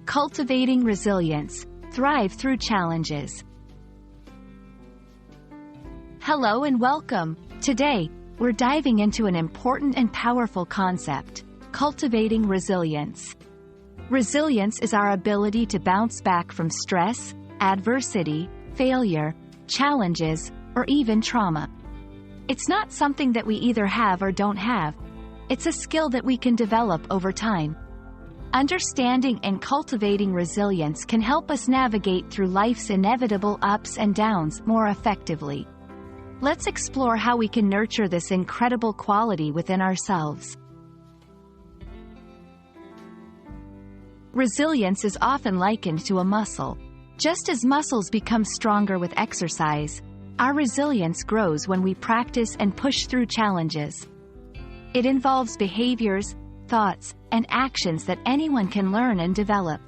Cultivating resilience. Thrive through challenges. Hello and welcome. Today, we're diving into an important and powerful concept: cultivating resilience. Resilience is our ability to bounce back from stress, adversity, failure, challenges, or even trauma. It's not something that we either have or don't have. It's a skill that we can develop over time. Understanding and cultivating resilience can help us navigate through life's inevitable ups and downs more effectively. Let's explore how we can nurture this incredible quality within ourselves. Resilience is often likened to a muscle. Just as muscles become stronger with exercise, our resilience grows when we practice and push through challenges. It involves behaviors, thoughts, and actions that anyone can learn and develop.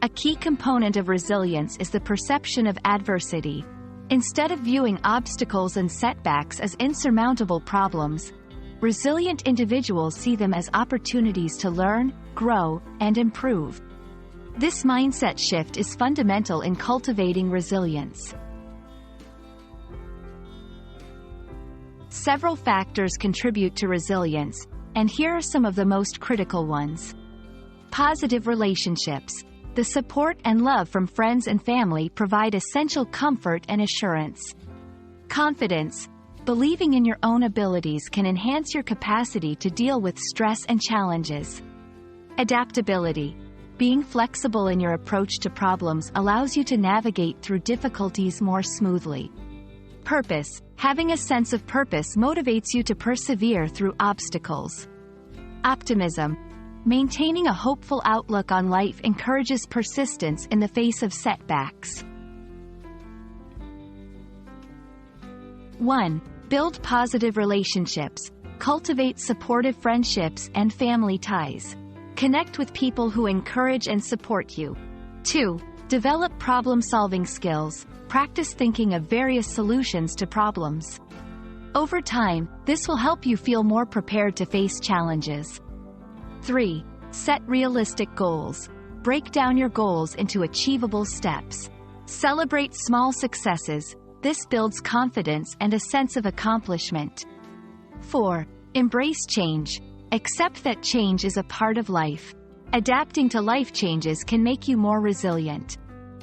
A key component of resilience is the perception of adversity. Instead of viewing obstacles and setbacks as insurmountable problems, resilient individuals see them as opportunities to learn, grow, and improve. This mindset shift is fundamental in cultivating resilience. Several factors contribute to resilience, and here are some of the most critical ones. Positive relationships. The support and love from friends and family provide essential comfort and assurance. Confidence. Believing in your own abilities can enhance your capacity to deal with stress and challenges. Adaptability. Being flexible in your approach to problems allows you to navigate through difficulties more smoothly. Purpose. Having a sense of purpose motivates you to persevere through obstacles. Optimism. Maintaining a hopeful outlook on life encourages persistence in the face of setbacks. 1. Build positive relationships. Cultivate supportive friendships and family ties. Connect with people who encourage and support you. 2. Develop problem-solving skills. Practice thinking of various solutions to problems. Over time, this will help you feel more prepared to face challenges. 3. Set realistic goals. Break down your goals into achievable steps. Celebrate small successes. This builds confidence and a sense of accomplishment. 4. Embrace change. Accept that change is a part of life. Adapting to life changes can make you more resilient.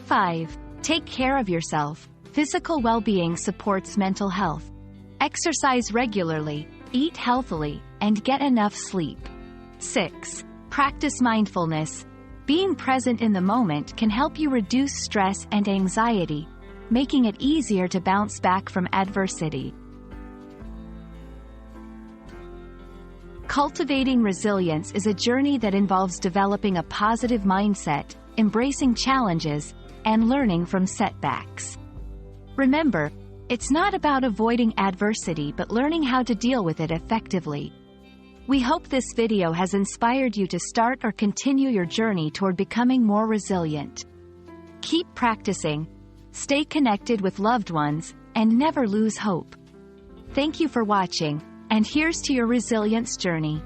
5. Take care of yourself. Physical well-being supports mental health. Exercise regularly, eat healthily, and get enough sleep. 6. Practice mindfulness. Being present in the moment can help you reduce stress and anxiety, making it easier to bounce back from adversity. Cultivating resilience is a journey that involves developing a positive mindset, embracing challenges, and learning from setbacks. Remember, it's not about avoiding adversity but learning how to deal with it effectively. We hope this video has inspired you to start or continue your journey toward becoming more resilient. Keep practicing, stay connected with loved ones, and never lose hope. Thank you for watching, and here's to your resilience journey.